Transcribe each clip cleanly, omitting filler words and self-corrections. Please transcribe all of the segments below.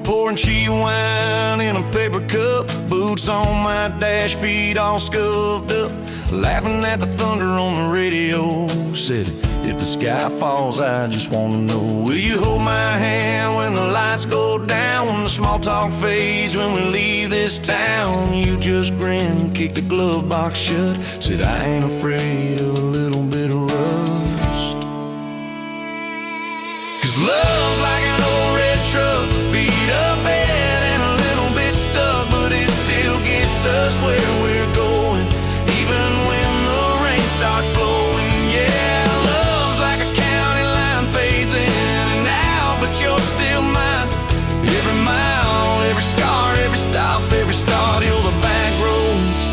pouring cheap wine in a paper cup, boots on my dash, feet all scuffed up, laughing at the thunder on the radio. Said, if the sky falls, I just wanna know, will you hold my hand when the lights go down, when the small talk fades, when we leave this town? You just grin, kick the glove box shut, said, I ain't afraid of a little bit of rust. 'Cause love's like an old red truck, beat up bed and a little bit stuck, but it still gets us where we're going, even when the rain starts blowing. Yeah, love's like a county line, fades in and out, but you're still mine. Every mile, every scar, every stop, every start, you're the back roads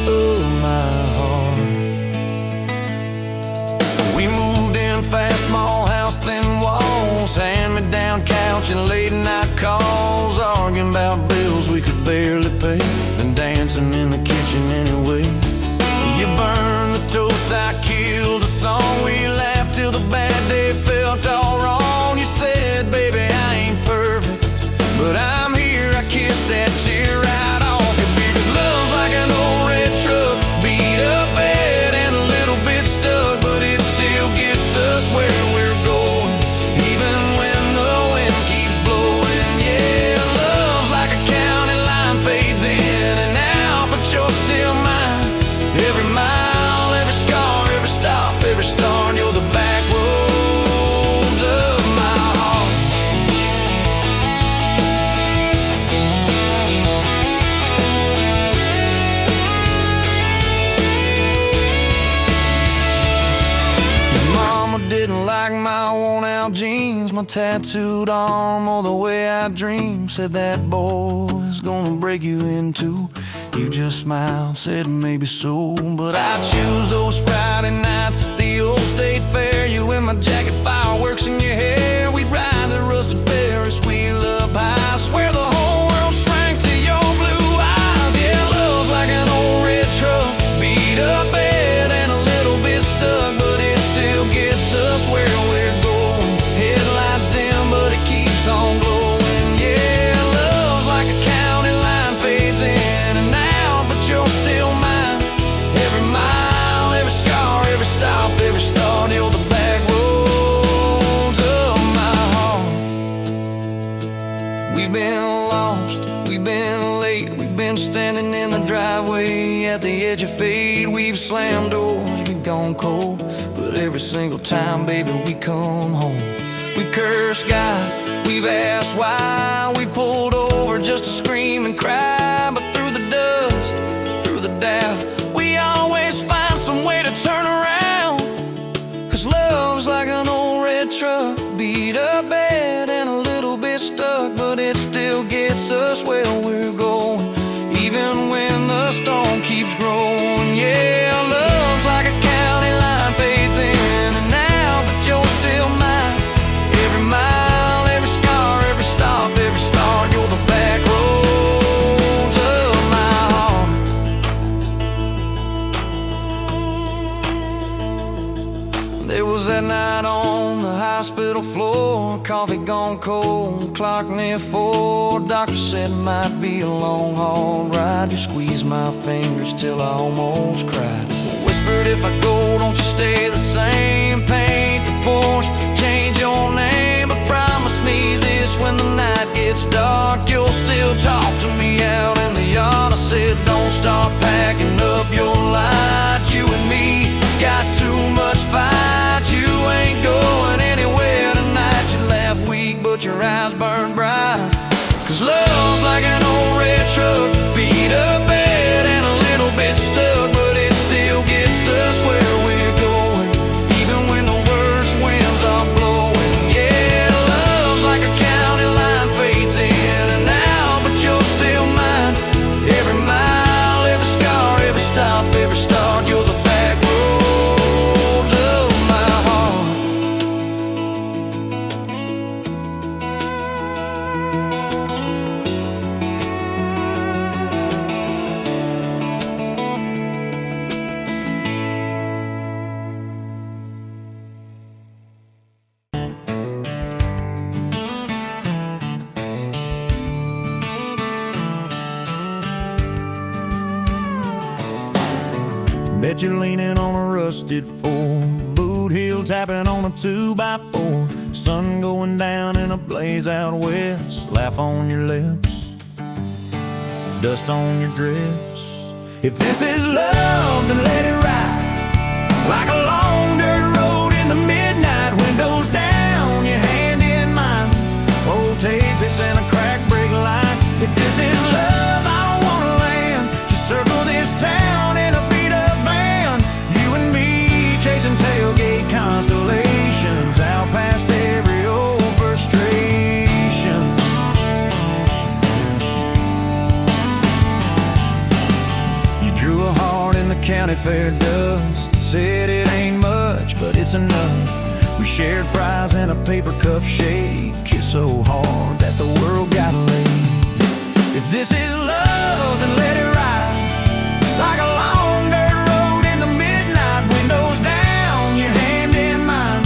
of my heart. We moved in fast, small house, thin walls, hand-me-down couch and late-night calls, arguing about bills we could barely pay, and dancing in the kitchen anyway. You burned the toast, I killed the song, we laughed till the bad day felt all wrong. You said, baby, I ain't perfect, but I'm here, I kissed that tear right off your beard. 'Cause love's like an old red truck, beat up bed and a little bit stuck, but it still gets us where we're going, even when the wind keeps blowing. Yeah, love's like a county line, fades in and out, but you're still mine. Every mile, every scar, every stop, every start, you're the back roads of my heart. Your mama didn't like my worn-out jeans, my tattooed arm, or the way I dream. Said that boy's gonna break you in two. You just smiled, said maybe so, but I choose those Friday nights at the old state fair. You in my jacket, fireworks in your hair. We'd ride the rusted Ferris wheel up high. I swear the whole world shrank to your blue eyes. Yeah, love's like an old red truck, beat up bed and a little bit stuck, but it still gets us where we're going. Headlights dim, but it keeps on glowing. Yeah, love's like a county line, fades in and out, but you're still mine. Every mile, every scar, every stop, every start, you're the back roads of my heart. We've been lost, we've been late, we've been standing in the driveway at the edge of fate. We've slammed doors, we've gone cold, but every single time, baby, we come home. We've cursed God, we've asked why, we pulled over just to scream and cry, but through the dust, through the doubt, we always find some way to turn around. 'Cause love's like an old red truck, beat up bed and a little bit stuck, but it still gets us where we're going, even when the storm keeps growing. Yeah, love's like a county line, fades in and out, but you're still mine. Every mile, every scar, every stop, every start, you're the back roads of my heart. There was that night on the hospital floor, coffee gone cold, clock near 4. Doctor said it might be a long haul ride. You squeezed my fingers till I almost cried. Whispered, if I go, don't you stay the same. Paint the porch, change your name, but promise me this, when the night gets dark, you'll still talk to me out in the yard. I said, don't start packing up your lights. You and me got too much fight. You ain't going anywhere tonight. You laugh weak, but your eyes burn bright. 'Cause love's like an old red truck, beat up bed and a little bit stuck, but it still gets us where we're going, even when the worst winds are blowing. Yeah, love's like a county line, fades in and out, but you're still mine. Every mile, every scar, every stop, every start, you're the back roads of my heart. Bet you're leaning on a rusted four, boot heel tapping on a 2x4. Sun going down in a blaze out west, laugh on your lips, dust on your dress. If this is love, then let it ride like a long dirt road in the midnight. Windows down, your hand in mine, old tapeits and a cracked brake light. If this is love, I don't wanna land, just circle this town in a beat-up van. You and me chasing tailgate constellations, out past every old frustration. You drew a heart in the county fair dust, said it ain't much, but it's enough. We shared fries and a paper cup shake, kissed so hard that the world got laid. If this is love, then let it ride like a long dirt road in the midnight. Windows down, your hand in mine,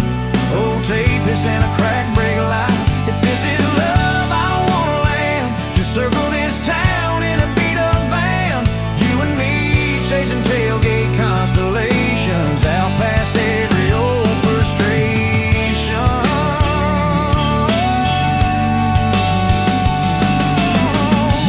old tapeits and a cracked brake light. If this is love, I don't wanna land, just circle this town in a beat-up van. You and me chasing tailgate constellations, out past every old frustration.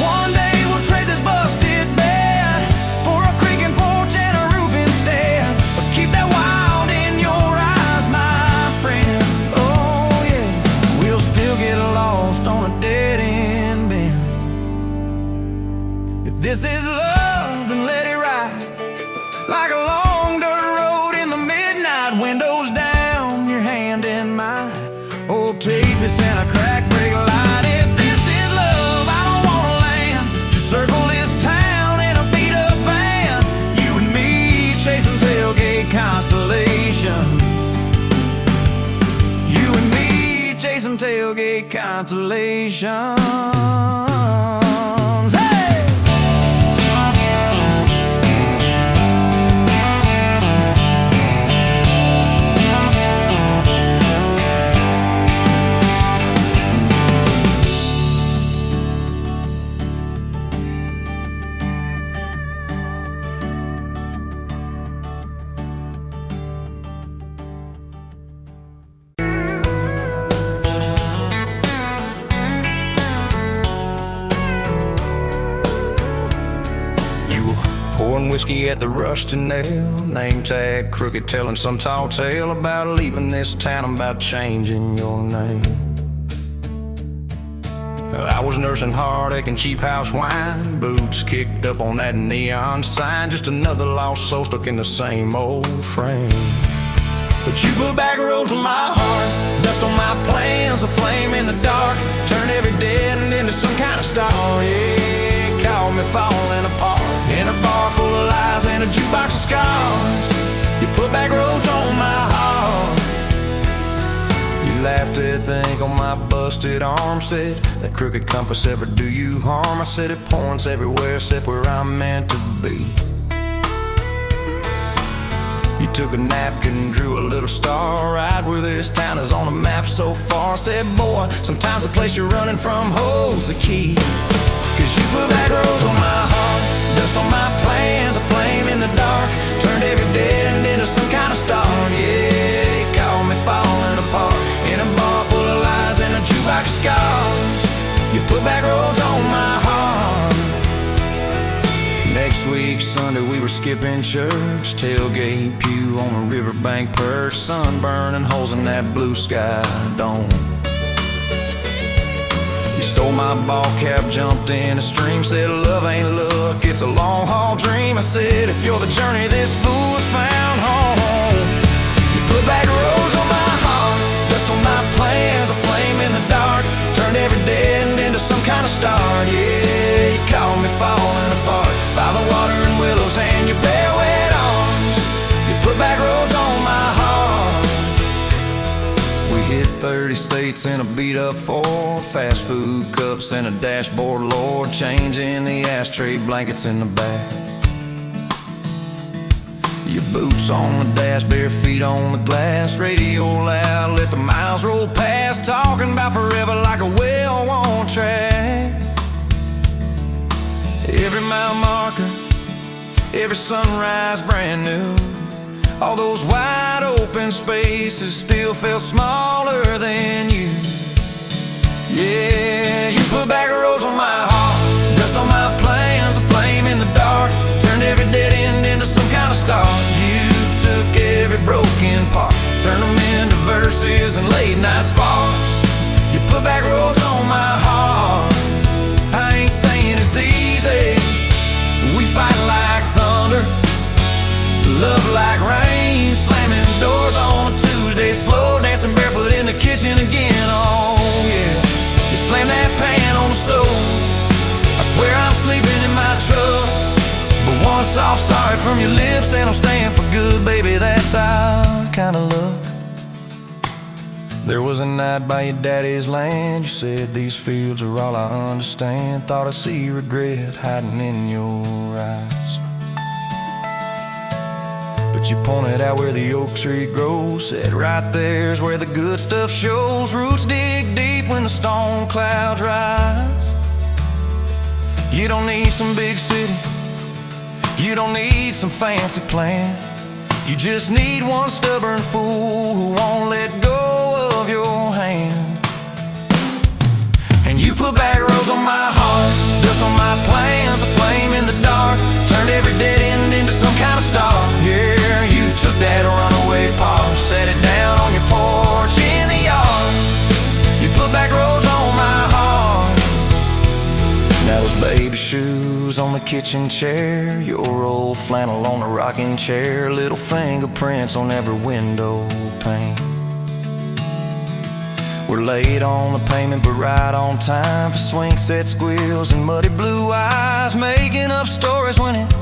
One day we'll trade this busted bed for a creaking porch and a roof instead. But keep that wild in your eyes, my friend. Oh yeah, we'll still get lost on a dead-end bend. If this is love, then let it ride like a long dirt road in the midnight. Windows down, your hand in mine, old tapeits and a cracked brake light. If this is love, I don't wanna land, just circle this town in a beat-up van. You and me chasing tailgate constellations. You and me chasing tailgate constellations. Hey! Pouring whiskey at the Rusty Nail, name tag crooked, telling some tall tale about leaving this town, about changing your name. I was nursing heartache and cheap house wine, boots kicked up on that neon sign, just another lost soul stuck in the same old frame. But you put back roads on my heart, dust on my plans, a flame in the dark, turn every dead end into some kind of star. Yeah, call me falling apart in a bar full of lies and a jukebox of scars. You put back roads on my heart. You laughed at the ink on my busted arm, said that crooked compass ever do you harm. I said it points everywhere except where I'm meant to be. You took a napkin and drew a little star right where this town is on the map so far. Said, boy, sometimes the place you're running from holds the key. Cause you put back roads on my heart, dust on my plans, a flame in the dark, turned every dead end into some kind of star. Yeah, you called me falling apart in a bar full of lies and a jukebox of scars. You put back roads on my heart. Next week, Sunday, we were skipping church, tailgate pew on a riverbank perch, sunburn and holes in that blue sky dome. You stole my ball cap, jumped in a stream, said love ain't luck, it's a long haul dream. I said if you're the journey, this fool has found home. You put back roads on my heart, dust on my plans, a flame in the dark, turned every dead end into some kind of start. Yeah, you called me falling apart by the water and willows and your bare wet arms. You put back roads on my heart. We hit 30 states in a beat-up Ford, fast food cups and a dashboard, Lord, changing the ashtray blankets in the back. Your boots on the dash, bare feet on the glass, radio loud, let the miles roll past, talking about forever like a well-worn track. Every mile marker, every sunrise brand new. All those wide open spaces still felt smaller than you. Yeah, you put back roads on my heart, dust on my plans, a flame in the dark, turned every dead end into some kind of star. You took every broken part, turned them into verses and late night sparks. You put back roads on my heart. I ain't saying it's easy. We fight like thunder, love like rain, slamming doors on a Tuesday, slow dancing barefoot in the kitchen again. Oh yeah, you slam that pan on the stove, I swear I'm sleeping in my truck. But one soft sorry from your lips and I'm staying for good, baby, that's our kind of luck. There was a night by your daddy's land, you said these fields are all I understand. Thought I see regret hiding in your eyes, but you pointed out where the oak tree grows, said right there's where the good stuff shows. Roots dig deep when the storm clouds rise. You don't need some big city, you don't need some fancy plan. You just need one stubborn fool who won't let go of your hand. And you put back roads on my heart, dust on my plans, a flame in the dark, turned every dead end into some kind of star. Yeah, you took that runaway paw, set it down on your porch in the yard. You put back roads on my heart. Now those baby shoes on the kitchen chair, your old flannel on the rocking chair, little fingerprints on every window pane. We're late on the payment but right on time for swing set squeals and muddy blue eyes, making up stories when it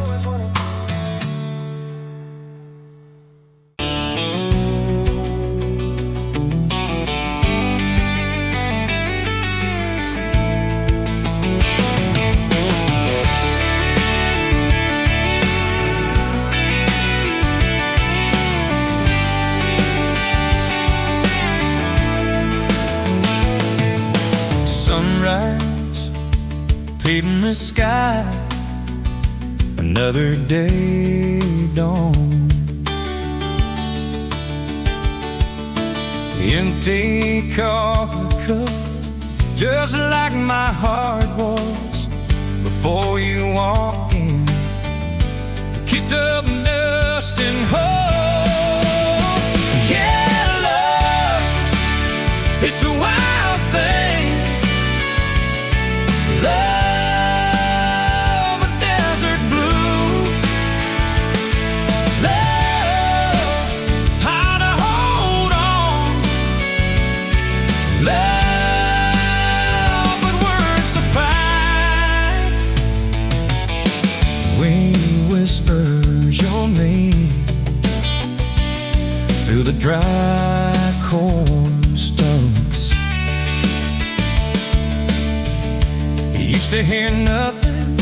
sunrise, painting the sky, another day dawn. Empty coffee cup, just like my heart was before you walked in. Kicked up dust and hope. Yeah, love, it's a wild thing. Love, a desert blue. Love, how to hold on. Love, but worth the fight. Wind whispers your name through the dry corn stumps. Used to hear nothing,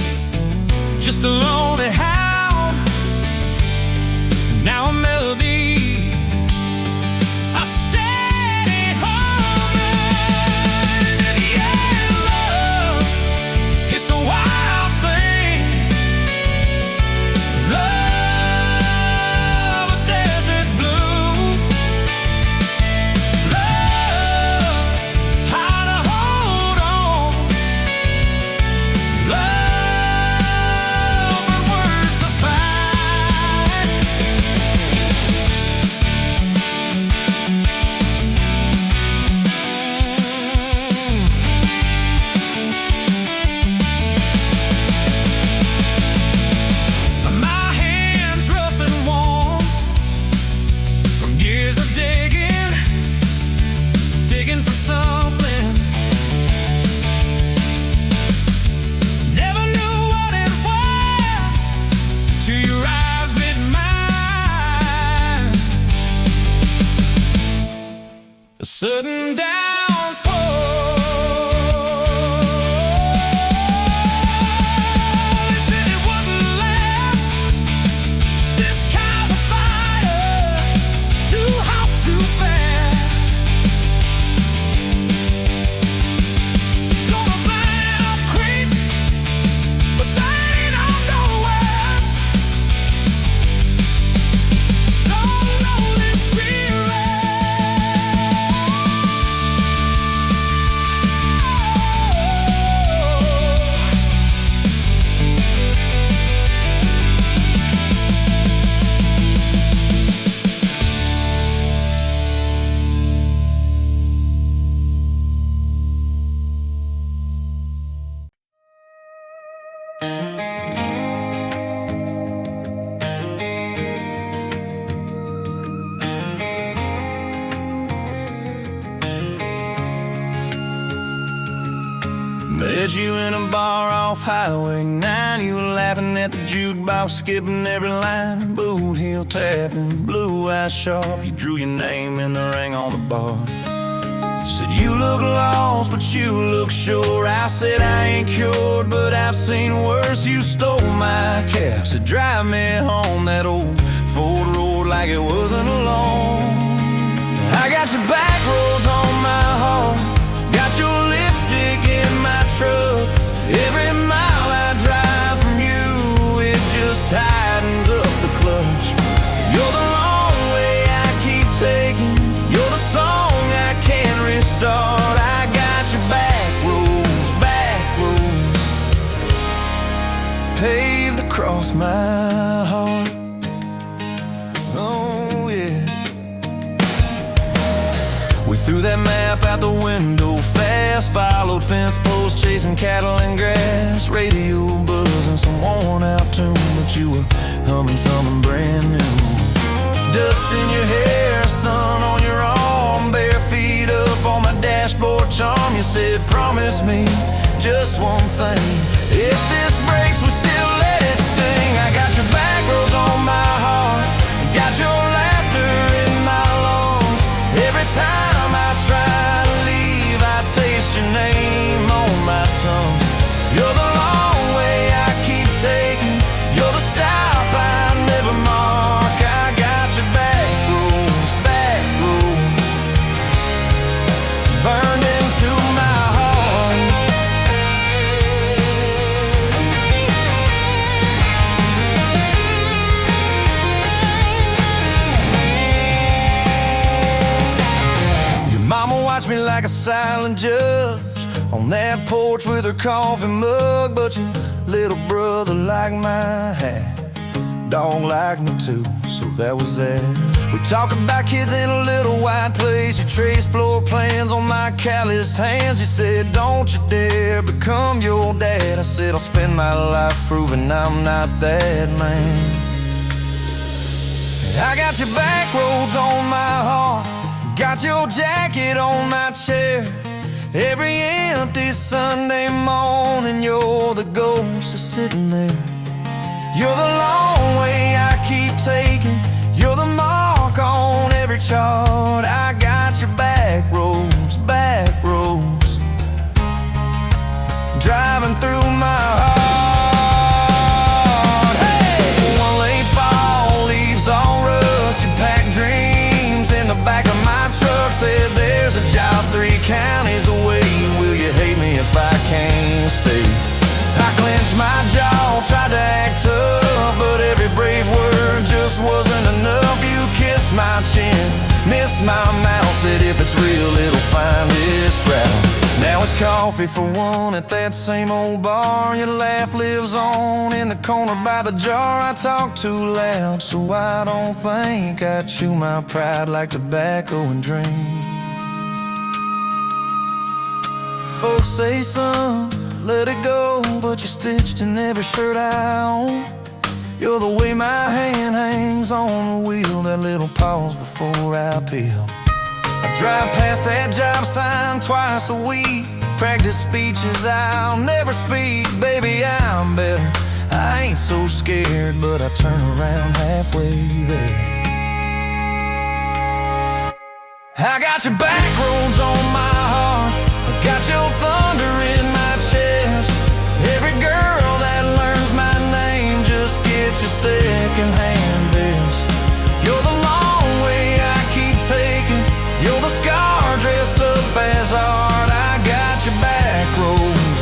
just a lonely howl. Now a melody, a steady humming. And yeah, love, it's a wild thing. Love, a desert blue. Love, how to hold on. Love, but worth the fight. My hands rough and warm from years of digging for something. Never knew what it was till your eyes met mine. A sudden downfall. They said it wouldn't last. This kind of fire, too hot, too fast. Gonna burn it up quick, but they don't know us. you in a bar off Highway 9. You were laughing at the jukebox, skipping every line. Boot heel tapping, blue eyes sharp. You drew your name in the ring on the bar. You said you look lost, but you look sure. I said I ain't cured, but I've seen worse. You stole my cab, said drive me home. That old Ford road like it wasn't alone. I got your back roads on my heart, got your lipstick in my truck. Every mile I drive from you, it just tightens up the clutch. You're the long way I keep taking, you're the song I can't restart. I got your back roads paved across my heart. Oh yeah. We threw that map out the window fast, followed fence posts, chasing cattle and grass. Radio buzzing some worn out tune, but you were humming something brand new. Dust in your hair, sun on your arm, bare feet up on my dashboard charm. You said promise me just one thing, if this breaks we still let it sting. I got your back roads on my heart, got your laughter in my lungs. Every time I try to leave, I taste your name on my tongue. You're the long way I keep taking, you're the stop I never mark. I got your back roads burned into my heart. Your mama watched me like a silent judge on that porch with her coffee mug. But your little brother liked my hat, dog liked me too, so that was that. We talk about kids in a little white place. You traced floor plans on my calloused hands. You said don't you dare become your dad. I said I'll spend my life proving I'm not that man. I got your back roads on my heart, got your jacket on my chair. Every empty Sunday morning, you're the ghost that's sitting there. You're the long way I keep taking, you're the mark on every chart. I got your back roads driving through my heart. Hey! One late fall, leaves all rust. You packed dreams in the back of my truck. Said there's a job 3 counties away. Will you hate me if I can't stay? I clenched my jaw, tried to act tough, but every brave word just wasn't enough. You kissed my chin, missed my mouth, said if it's real it'll find its route. Now it's coffee for one at that same old bar. Your laugh lives on in the corner by the jar. I talk too loud, so I don't think I chew my pride like tobacco and drink. Folks say, son, let it go, but you're stitched in every shirt I own. You're the way my hand hangs on the wheel, that little pause before I peel. I drive past that job sign twice a week, practice speeches I'll never speak. Baby, I'm better, I ain't so scared, but I turn around halfway there. I got your back roads on my heart, I got your thunder in my chest. Every girl that learns my name just gets your second-hand best. You're the long way I keep taking, you're the scar dressed up as art. I got your back roads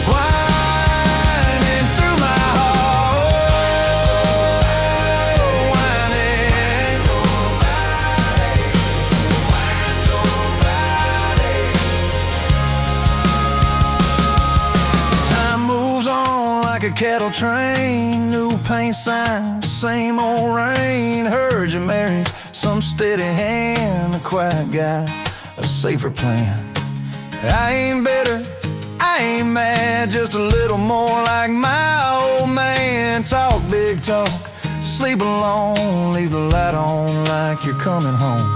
winding through my heart. Winding. Time moves on like a cattle train, new paint signs, same old rain. Heard you married some steady hand, a quiet guy, a safer plan. I ain't bitter, I ain't mad, just a little more like my old man. Talk big talk, sleep alone, leave the light on like you're coming home.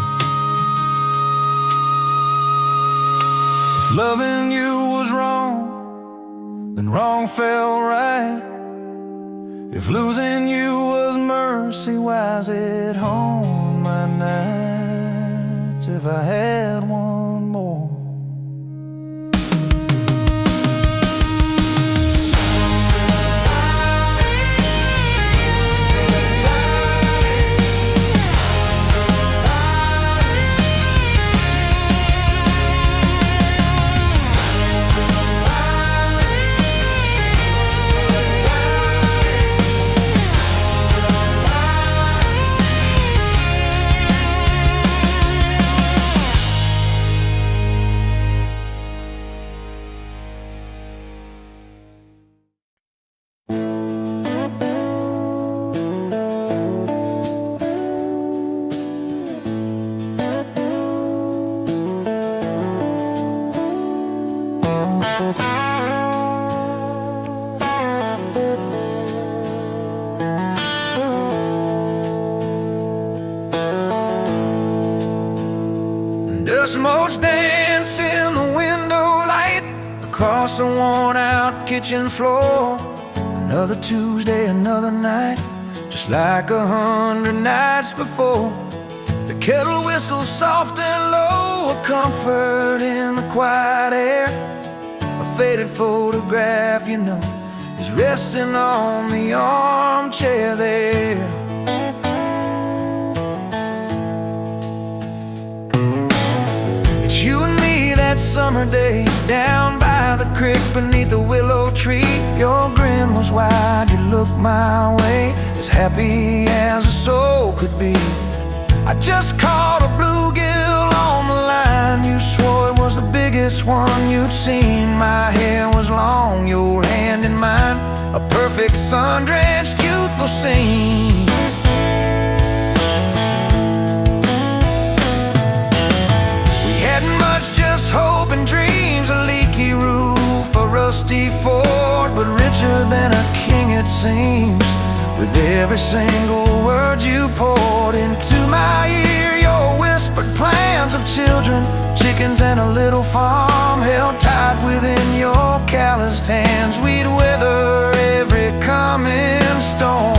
If loving you was wrong, then wrong felt right. If losing you was mercy, why's it haunt my nights? If I had one more, Motes dance in the window light across the worn-out kitchen floor. Another Tuesday, another night, just like 100 nights before. The kettle whistles soft and low, a comfort in the quiet air. A faded photograph, you know, is resting on the armchair there. That summer day down by the creek beneath the willow tree, your grin was wide, you looked my way, as happy as a soul could be. I just caught a bluegill on the line, you swore it was the biggest one you'd seen. My hair was long, your hand in mine, a perfect sun-drenched youthful scene. Just hope and dreams, a leaky roof, a rusty fort, but richer than a king it seems. With every single word you poured into my ear, your whispered plans of children, chickens and a little farm held tight within your calloused hands. We'd weather every coming storm.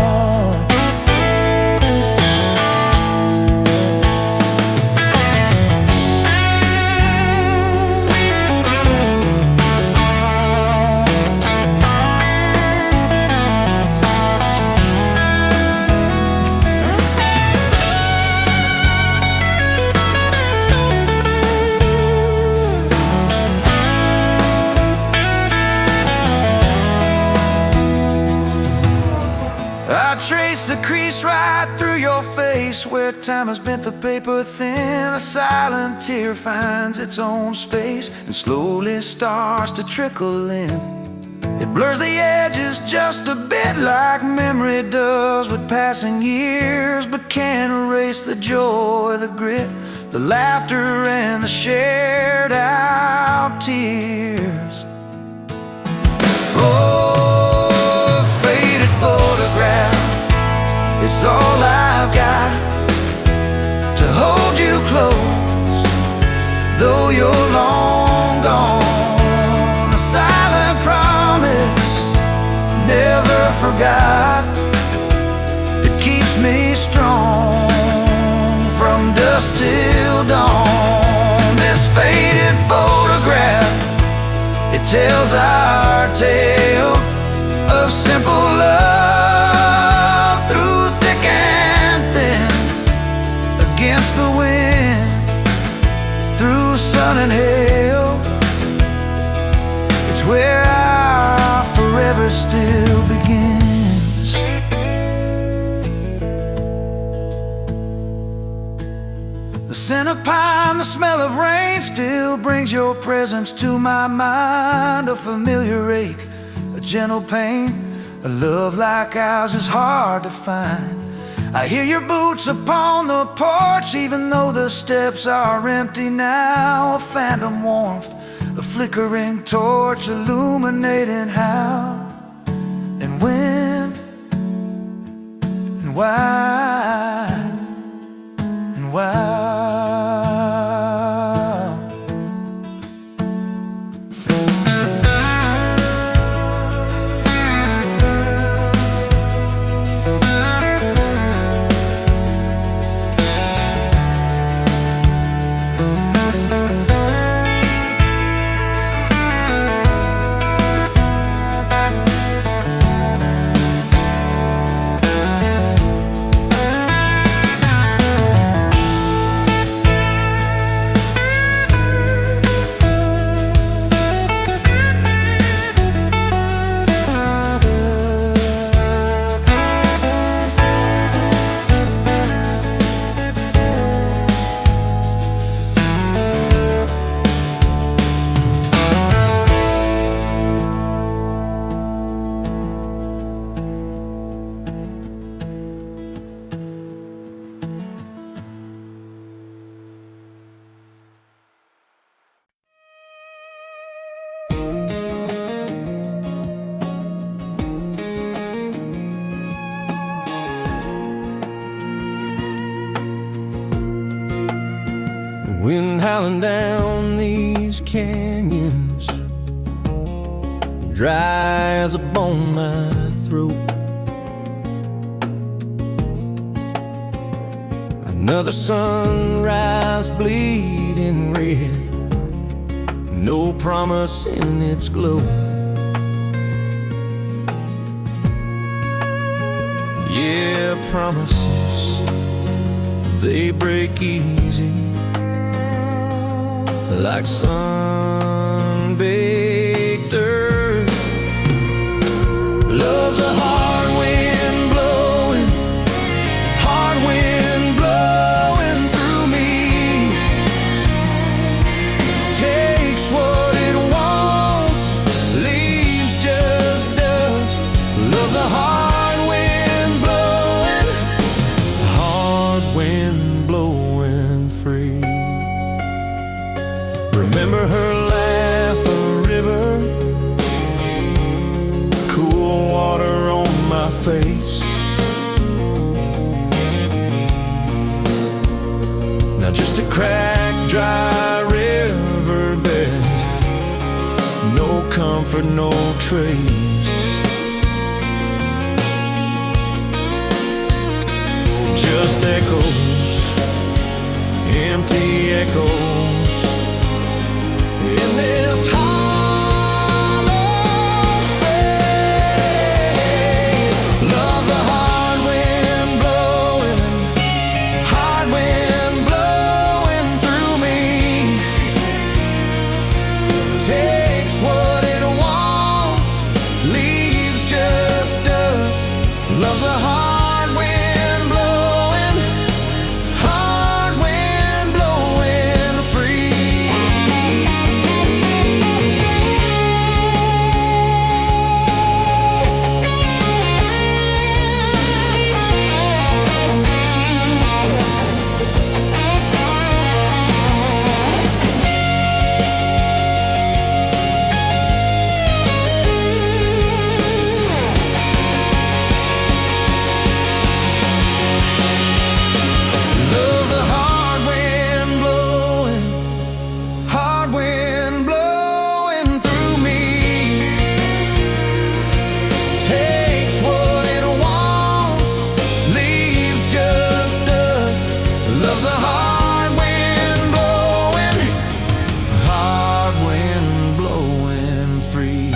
I trace the crease right through your face, where time has bent the paper thin. A silent tear finds its own space and slowly starts to trickle in. It blurs the edges just a bit, like memory does with passing years, but can't erase the joy, the grit, the laughter and the shared out tears. Oh, faded photograph, it's all I've got to hold you close, though you're long gone. A silent promise, never forgot, it keeps me strong from dusk till dawn. This faded photograph, it tells our tale of simple love through thick and thin, against the wind, through sun and hail. It's where our forever still begins. The scent of pine, the smell of rain still brings your presence to my mind. A familiar ache, a gentle pain, a love like ours is hard to find. I hear your boots upon the porch, even though the steps are empty now. A phantom warmth, a flickering torch, illuminating how and when and why and why. wind howling down these canyons, dry as a bone my throat. Another sunrise bleeding red, no promise in its glow. Yeah, promises, they break easy, like sun-baked earth. Love's a hard wind blowing, hard wind blowing through me. Takes what it wants, leaves just dust. Love's a hard wind blowing, hard wind blowing free. Remember her laugh, a river, cool water on my face. Now just a cracked, dry riverbed, no comfort, no trace. Just echoes, empty echoes in this hollow space. Love's a hard wind blowing, hard wind blowing through me. Takes what it wants, leaves just dust. Love's a hard wind blowing, hard wind blowing free. Love's a hard wind blowing, hard wind blowing through me. Takes what it wants, leaves just dust. Love's a hard wind blowing free.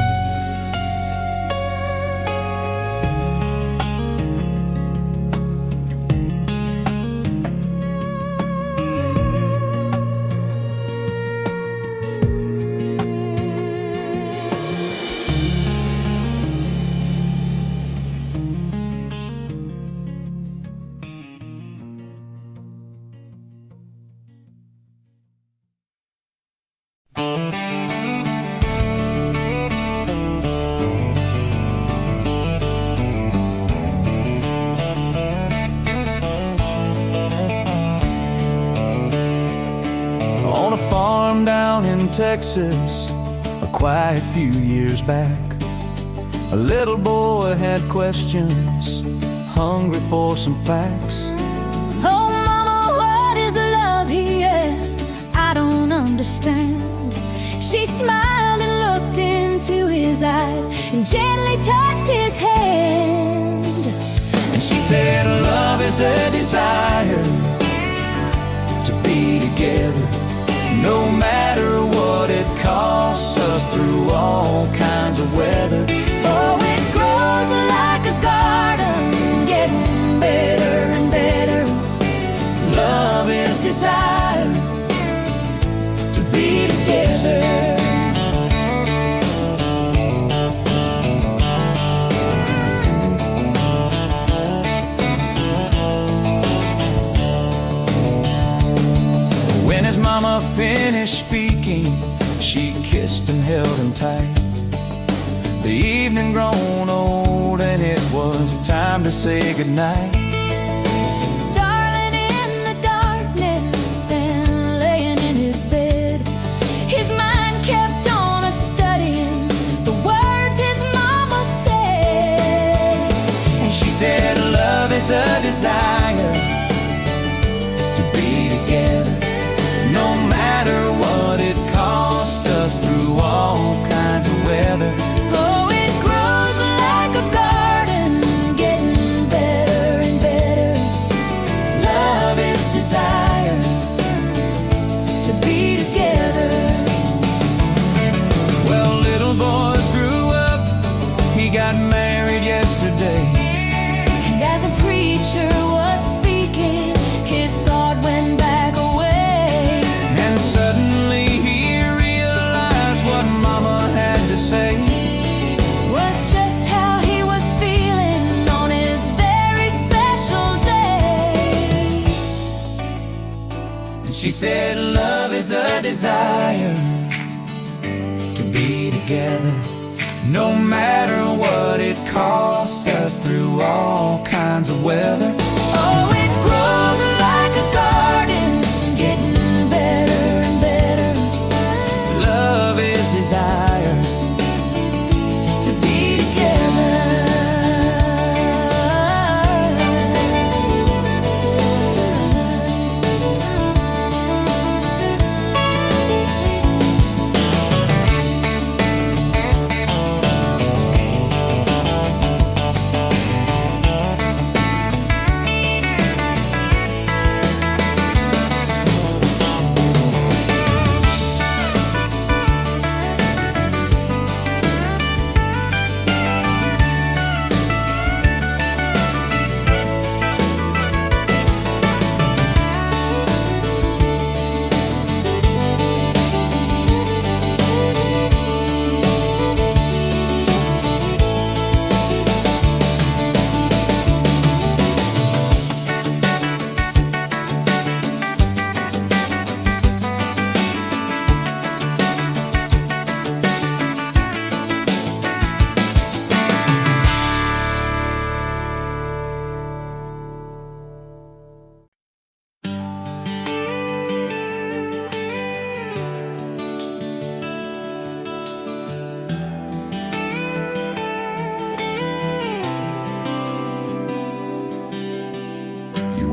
On a farm down in Texas, a quiet few years back, a little boy had questions, hungry for some facts. Oh, mama, what is love? He asked. I don't understand. She smiled and looked into his eyes and gently touched his hand. And she said, love is a desire to be together, no matter what it costs us, through all kinds of weather. Oh, it grows like a garden, getting better and better. Love is desire to be together. When his mama finished speaking, she kissed and held him tight. The evening grown old and it was time to say goodnight. Starling in the darkness and laying in his bed, his mind kept on studying the words his mama said. And she said, love is a desire to be together, no matter we got married yesterday. And as a preacher was speaking, his thought went back away. And suddenly he realized what Mama had to say Was just how he was feeling on his very special day. And she said, love is a desire to be together, no matter what it costs us, through all kinds of weather. Oh, it grows like a garden, getting better and better. Love is desire To be together.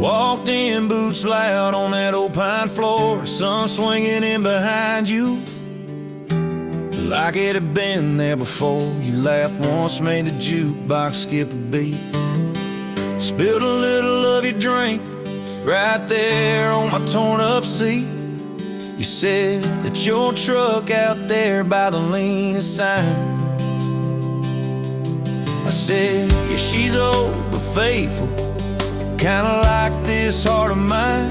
Walked in, boots loud on that old pine floor, sun swinging in behind you like it had been there before. You laughed once, made the jukebox skip a beat, spilled a little of your drink right there on my torn up seat. You said that your truck out there by the leanest sign. I said, yeah, she's old but faithful, kinda like this heart of mine.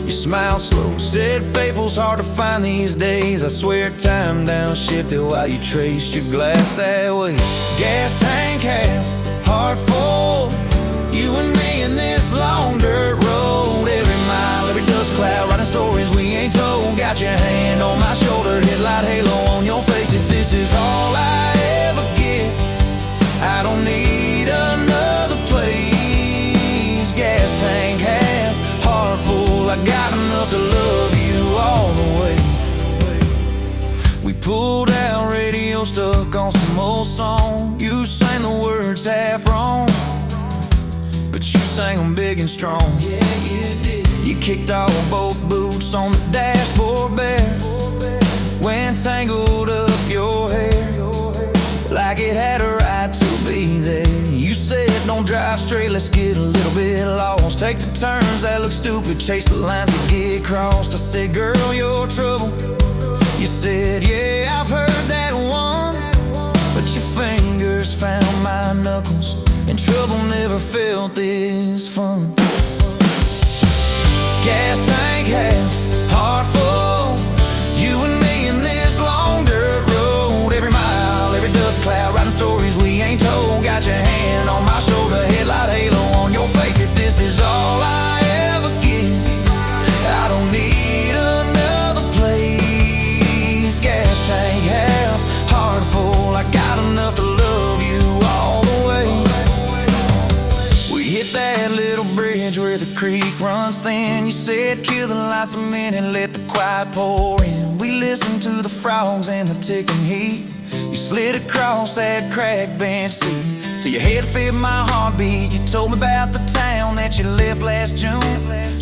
You smiled slow, said faithful's hard to find these days. I swear time downshifted while you traced your glass that way. Gas tank half, heart full, you and me in this long dirt road. Every mile, every dust cloud, writing stories we ain't told. Got your hand on my shoulder, headlight halo on your face. If this is all I ever get, I don't need another place. Gas tank half, heart full, I got enough to love you all the way. We pulled out, radio stuck on some old song. You sang the words half wrong, but you sang them big and strong. Yeah, you did. You kicked off both boots on the dashboard bare, went tangled up your hair like it had a right to be there. You said, don't drive straight, let's get a little bit lost. Take the turns that look stupid, chase the lines that get crossed. I said, girl, you're trouble. You said, yeah, I've heard that one, but your fingers found my knuckles, and trouble never felt this fun. Gas tank half, heart full, you and me in this long dirt road. Every mile, every dust cloud, writing stories we ain't told. Got your hand on my shoulder, headlight halo on your face. If this is all I ever get, I don't need another place. Gas tank half, heart full, I got enough to love you all the way. We hit that little bridge where the creek runs thin. You said, kill the lights a minute, let the quiet pour in. We listened to the frogs and the ticking heat. You slid across that cracked bench seat till your head fit my heartbeat. You told me about the town that you left last June,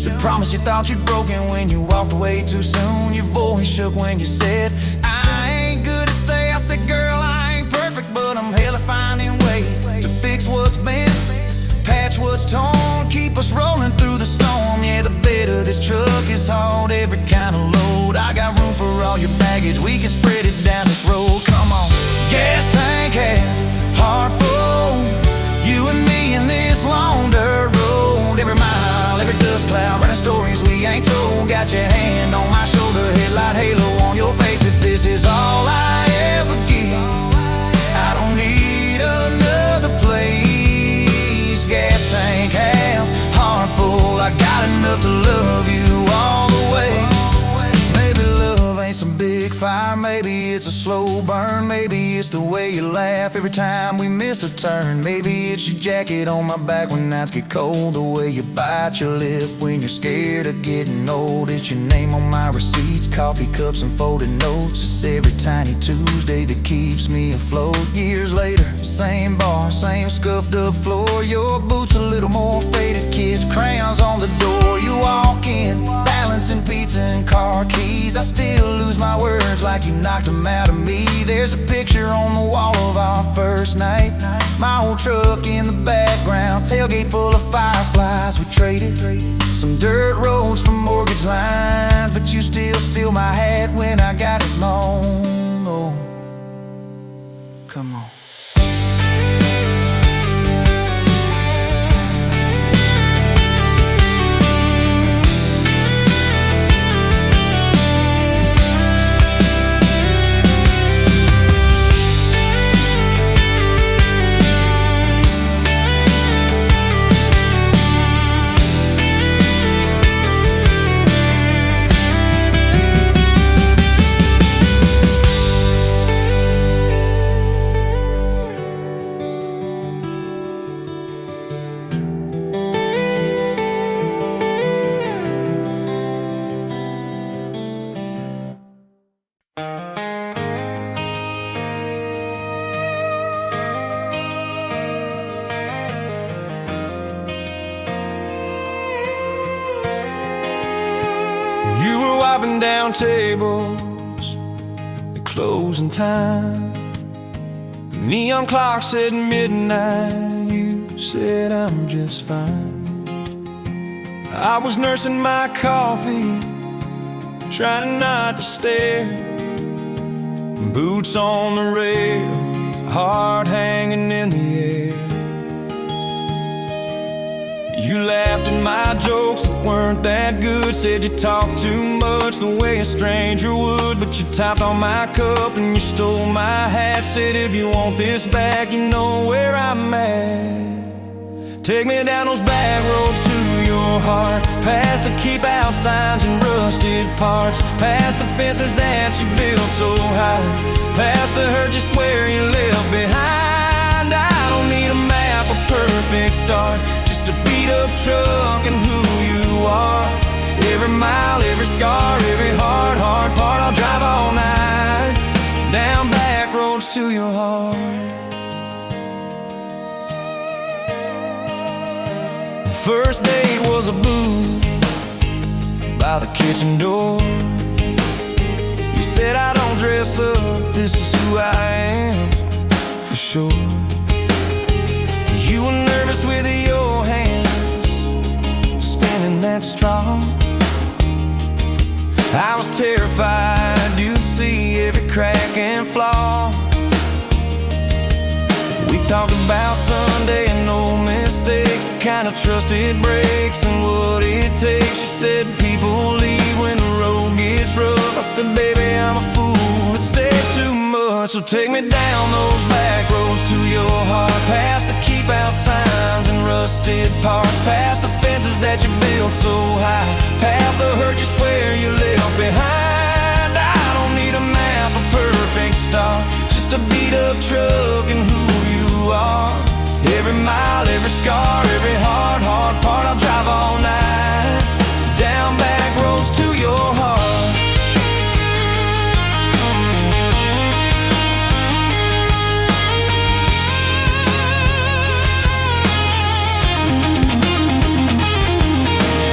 the promise you thought you'd broken when you walked away too soon. Your voice shook when you said, I ain't good to stay. I said, girl, I ain't perfect, but I'm hella finding ways to fix what's bent, patch what's torn, keep us rolling through the storm. Yeah, the bed of this truck is hauled every kind of load. I got room for all your baggage, we can spread it down this road. Come on. Gas tank half, it's a slow burn. Maybe it's the way you laugh every time we miss a turn. Maybe it's your jacket on my back when nights get cold. The way you bite your lip when you're scared of getting old. It's your name on my receipts, coffee cups and folded notes. It's every tiny Tuesday that keeps me afloat. Years later, same bar, same scuffed up floor. Your boots a little more faded, kids' crayons on the door. You walk in, balancing pizza and car keys. I still lose my words like you knocked them out of me. There's a picture on the wall of our first night. My old truck in the background, tailgate full of fireflies. We traded some dirt roads for mortgage lines, but you still steal my hat when I got it long. Oh, come on. You were wiping down tables at closing time. Neon clock said midnight. You said I'm just fine. I was nursing my coffee, trying not to stare. Boots on the rail, heart hanging in the air. You laughed at my jokes that weren't that good. Said you talked too much the way a stranger would. But you topped on my cup and you stole my hat. Said if you want this back, you know where I'm at. Take me down those back roads to your heart, past the keep out signs and rusted parts, past the fences that you built so high, past the hurt you swear you left behind. I don't need a map, a perfect start, just a beat up truck and who you are. Every mile, every scar, every hard part, I'll drive all night down back roads to your heart. The first date was a booth by the kitchen door. You said I don't dress up, this is who I am for sure. You were nervous with your hands spinning that straw. I was terrified you'd see every crack and flaw. We talked about Sunday and no mistakes, the kind of trust it breaks and what it takes. You said people leave when the road gets rough. I said baby I'm a fool, it stays too much. So take me down those back roads to your heart, past the keep out signs and rusted parts, past the fences that you built so high, past the hurt you swear you left behind. I don't need a map, a perfect start, just a beat up truck and who you are. Every mile, every scar, every hard part, I'll drive all night down back roads to your heart.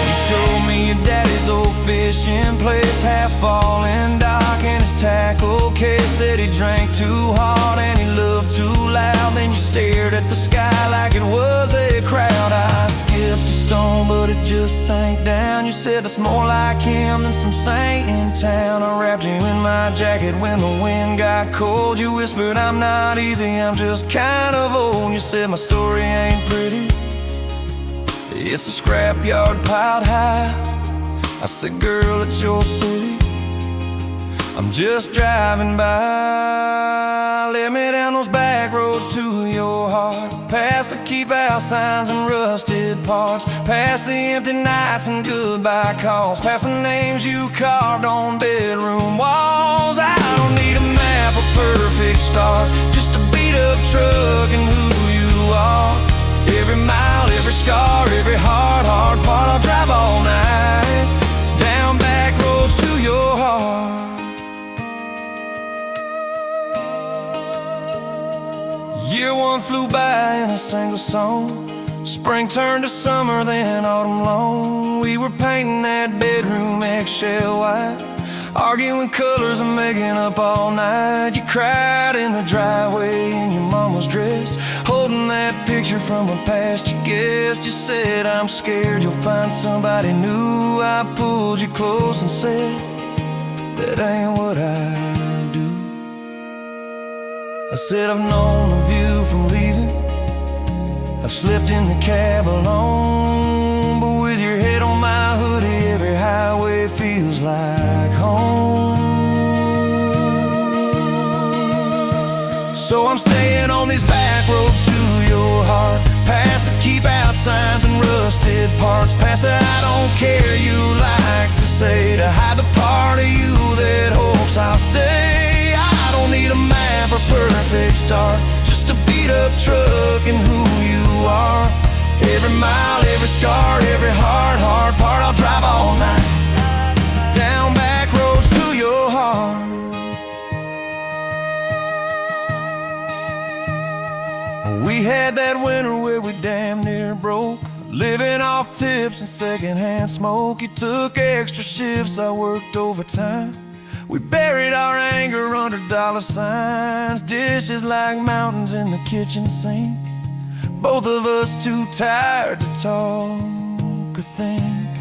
You showed me your daddy's old fishing place, half fallen dock and his tackle case. Said he drank too hard and he loved too loud. Then you stared at the sky like it was a crowd. I skipped a stone but it just sank down. You said it's more like him than some saint in town. I wrapped you in my jacket when the wind got cold. You whispered I'm not easy, I'm just kind of old. You said my story ain't pretty, it's a scrapyard piled high. I said girl, it's your city, I'm just driving by. let me down those back roads to your heart. Past the keep out signs and rusted parts, past the empty nights and goodbye calls, past the names you carved on bedroom walls. I don't need a map, a perfect start, just a beat up truck and who you are. Every mile, every scar, every hard part, I'll drive all night down back roads to your heart. Year one flew by in a single song. Spring turned to summer, then autumn long. We were painting that bedroom eggshell white, arguing colors and making up all night. You cried in the driveway in your mama's dress, holding that picture from a past you guessed. You said, I'm scared you'll find somebody new. I pulled you close and said, that ain't what I do. I said, I've known of you from leaving, I've slept in the cab alone, but with your head on my hoodie, every highway feels like home. So I'm staying on these back roads to your heart, past the keep out signs and rusted parts, past the I don't care you like to say, to hide the part of you that hopes I'll stay. I don't need a map or perfect start, just a beat up truck and who you are. Every mile, every scar, every hard part, I'll drive all night down back roads to your heart. We had that winter where we damn near broke, living off tips and secondhand smoke. You took extra shifts, I worked overtime. We buried our anger under dollar signs, dishes like mountains in the kitchen sink, both of us too tired to talk or think,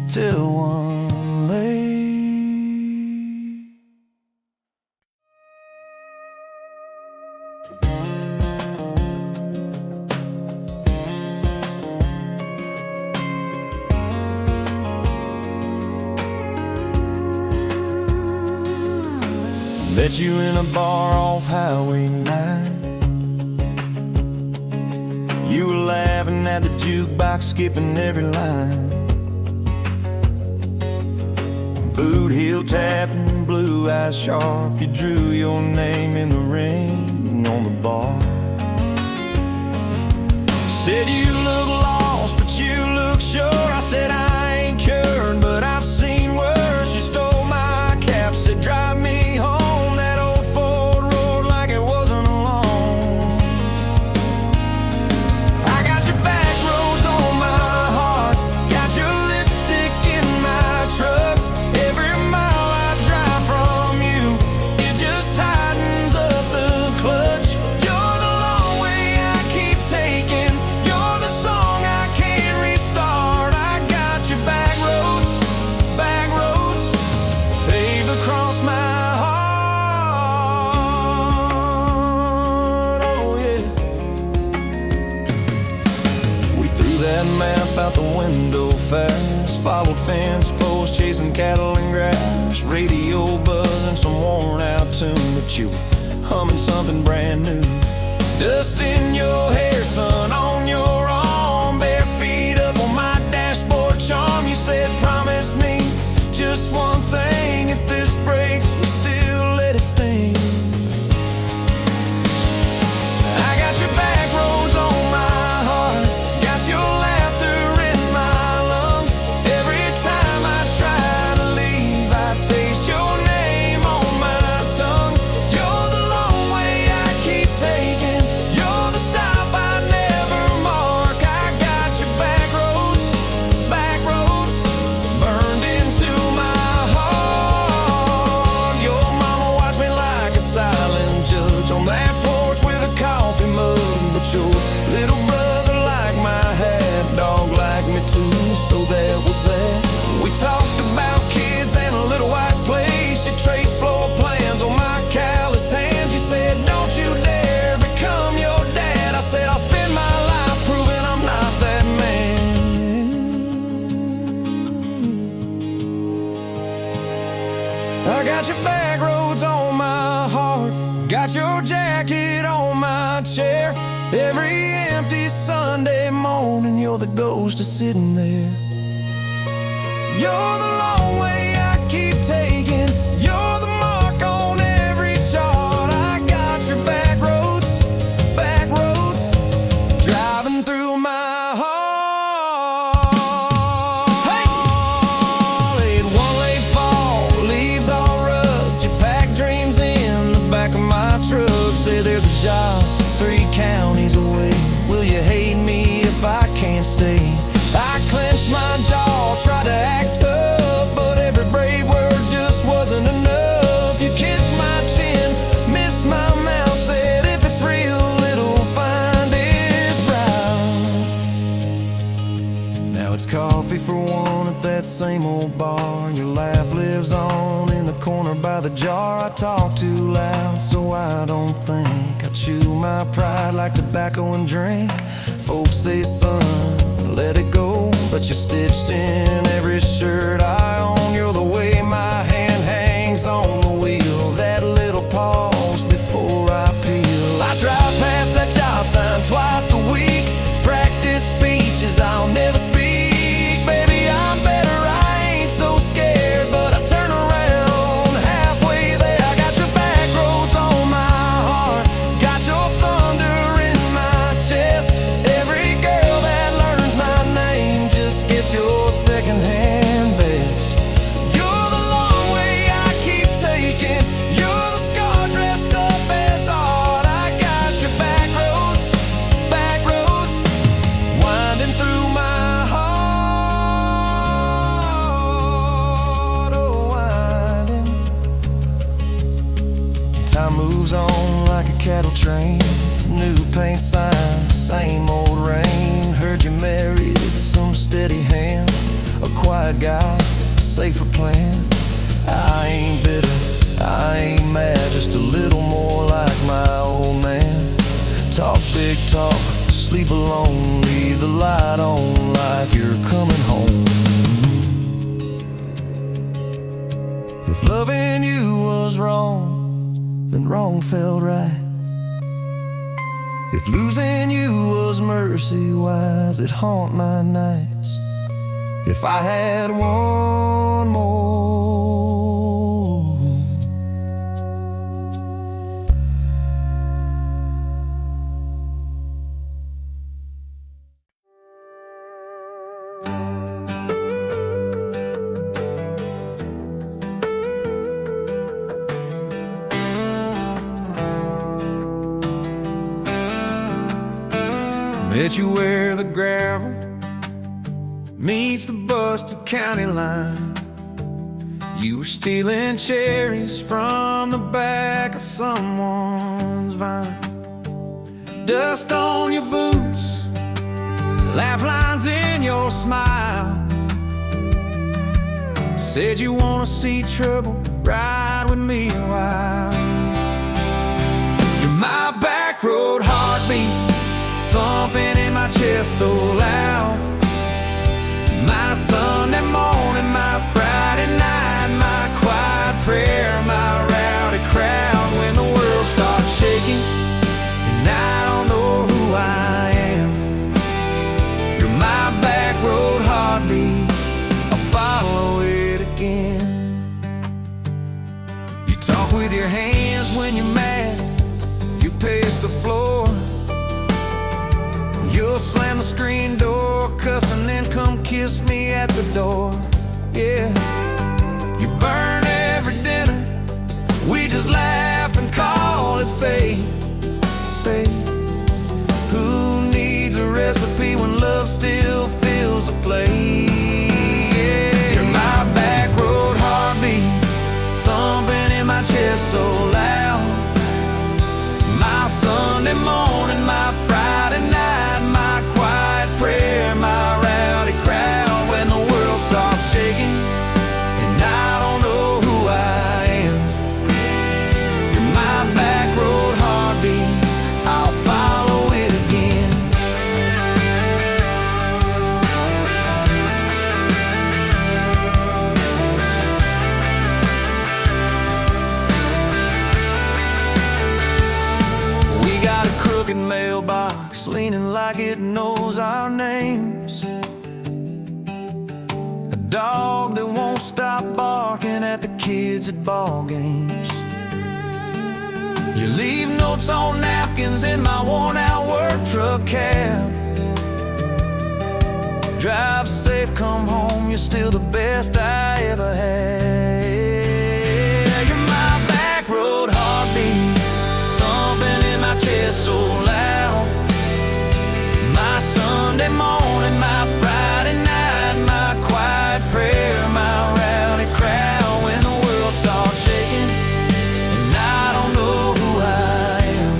till one late. Met you in a bar off Highway 9. You were laughing at the jukebox, skipping every line. Boot heel tapping, blue eyes sharp, you drew your name in the ring on the bar. Said you look lost, but you look sure. I said I ain't cured, but I've seen worse. You stole my cap, said drive me home. Out the window fast, followed fence posts, chasing cattle and grass, radio buzzing some worn out tune, but you were humming something brand new. Dust in your hair, sun on your arm, bare feet up on my dashboard charm. You said promise me just one thing, if this breaks we still let it sting. I got your back roads on my heart, got your laughter in my lungs. Every time I try to leave, I taste your name on my tongue. You're the long way I keep taking, you're the stop I never my chair. Every empty Sunday morning, you're the ghost of sitting there. You're the long way I keep taking. You're the mark on every chart. I got your back roads, driving through my heart. Hey! Late one-way fall, leaves all rust. You pack dreams in the back of my truck. Say there's a job 3 counties away. Will you hate me if I can't stay? I clenched my jaw, tried to act tough, but every brave word just wasn't enough. You kissed my chin, missed my mouth, said if it's real, it'll find its route. Now it's coffee for one at that same old bar. Your laugh lives on in the corner by the jar. I talk too loud, so I don't think. I chew my pride like tobacco and drink. Folks say, son, let it go, but you're stitched in every shirt I own. You're the way my hand hangs on the wheel, that little pause before I peel. I drive past that job sign twice a week, practice speeches I'll never speak. Baby, I'm better, I ain't so scared, but I turn around halfway there. I got your back roads on my heart, got your thunder in my chest. Every girl that learns my name just gets your second-hand best. You're the long way I keep taking. You're the scar dressed up as art. I got your back roads, winding through my heart, oh, winding. Time moves on like a cattle train, new paint signs, same old rain. Heard you married some steady hand, a quiet guy, safer plan. I ain't bitter, I ain't mad, just a little more like my old man. Talk big talk, sleep alone, leave the light on like you're coming home. If loving you was wrong, then wrong felt right. If losing you was mercy, why does it haunt my nights? If I had one more, met you where the gravel meets the Buster County line. You were stealing cherries from the back of someone's vine. Dust on your boots, laugh lines in your smile. Said you wanna see trouble, ride with me a while. You're my back road heartbeat, thumping in my chest so loud. My Sunday morning, my Friday night, my quiet prayer, my rowdy crowd. When the world starts shaking and I don't know who I am, you're my back road heartbeat, I'll follow it again. You talk with your hands when you're mad, you pace the floor. You'll slam the screen door, cuss, and then come kiss me at the door. Yeah, you burn every dinner, we just laugh and call it fate. Say, who needs a recipe when love still fills the plate? Yeah, you're my back road heartbeat, thumping in my chest so loud. My Sunday morning, my Friday night, my quiet prayer, my rowdy crowd. When the world starts shaking and I don't know who I am, you're my back road tracks, leaning like it knows our names. A dog that won't stop barking at the kids at ball games. You leave notes on napkins in my worn-out work truck cab. Drive safe, come home, you're still the best I ever had. You're my back road heartbeat, thumping in my chest so loud. My Sunday morning, my Friday night, my quiet prayer, my rowdy crowd. When the world starts shaking and I don't know who I am,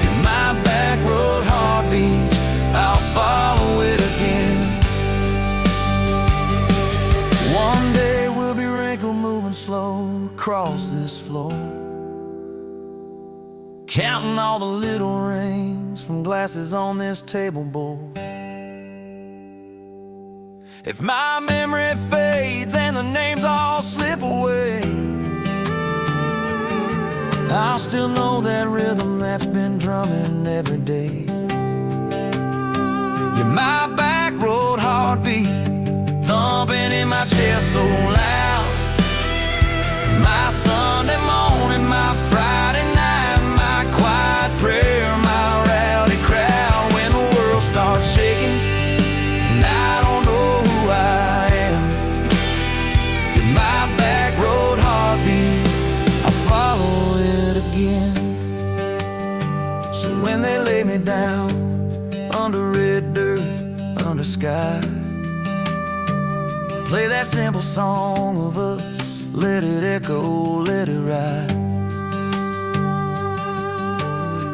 you're my back road heartbeat, I'll follow it again. One day we'll be wrinkled, moving slow across this floor, counting all the little rings from glasses on this table board. If my memory fades and the names all slip away, I'll still know that rhythm that's been drumming every day. You're my back road heartbeat, thumping in my chest so loud. My Sunday morning, my Friday night, my quiet prayer, my rowdy crowd. When the world starts shaking and I don't know who I am, you're my back road heartbeat, I'll follow it again. So when they lay me down under red dirt, under sky, play that simple song of us, let it echo, let it ride.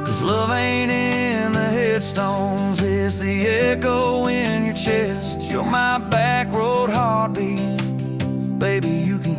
'Cause love ain't in the headstones, it's the echo in your chest. You're my back road heartbeat, baby, you can